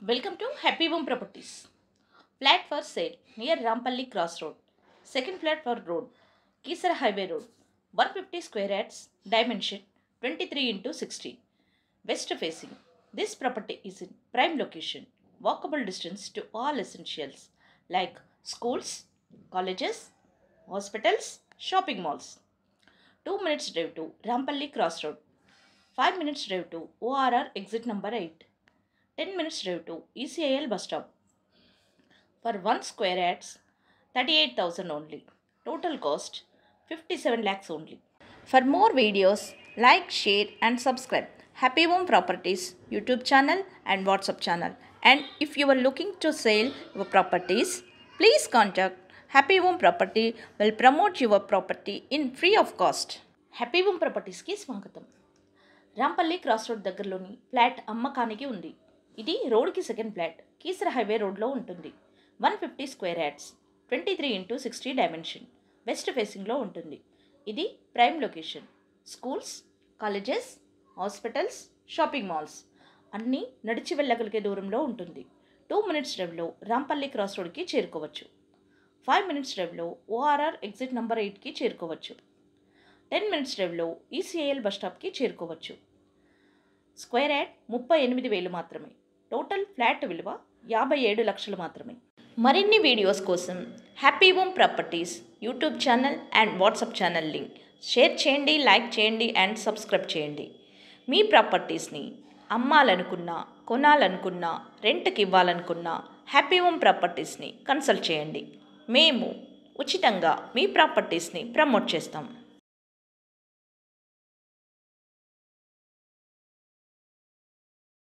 Welcome to Happy Home Properties. Flat for sale near Rampalli Cross Road. Second flat for road. Kisara Highway Road. 150 square yards. Dimension 23 into 60. West facing. This property is in prime location. Walkable distance to all essentials like schools, colleges, hospitals, shopping malls. 2 minutes drive to Rampalli Cross Road. 5 minutes drive to ORR exit number 8. 10 minutes drive to ECIL bus stop. For 1 square yards, 38,000 only. Total cost 57 lakhs only. For more videos, like, share and subscribe Happy Home Properties YouTube channel and WhatsApp channel. And if you are looking to sell your properties, please contact Happy Home Property will promote your property in free of cost. Happy Home Properties की स्वागतम. Rampalli cross road దగ్గరలోని flat అమ్మకానికి ఉంది. ఇది రోడ్కి second flat Keesara highway రోడ్లో ఉంటుంది. 150 square yards, 23 into 60 dimension, west ఫేసింగ్లో ఉంటుంది. ఇది prime location. Schools, colleges, hospitals, shopping malls అన్నీ నడిచి వెళ్ళగలిగే దూరంలో ఉంటుంది. 2 minutes డ్రైవ్లో రాంపల్లి క్రాస్ రోడ్కి చేరుకోవచ్చు. 5 minutes డ్రైవ్లో ORR ఎగ్జిట్ నెంబర్ 8కి చేరుకోవచ్చు. 10 minutes డ్రైవ్లో ECIL బస్ స్టాప్కి చేరుకోవచ్చు. స్క్వేర్ యార్డ్ 38,000 మాత్రమే. టోటల్ ఫ్లాట్ విలువ 57 లక్షలు మాత్రమే. మరిన్ని వీడియోస్ కోసం happy home properties YouTube channel and WhatsApp channel link share చేయండి, లైక్ చేయండి అండ్ సబ్స్క్రైబ్ చేయండి. మీ ప్రాపర్టీస్ని అమ్మాలనుకున్నా, కొనాలనుకున్నా, రెంట్కి ఇవ్వాలనుకున్నా హ్యాపీ హోమ్ ప్రాపర్టీస్ని కన్సల్ట్ చేయండి. మేము ఉచితంగా మీ ప్రాపర్టీస్ని ప్రమోట్ చేస్తాం.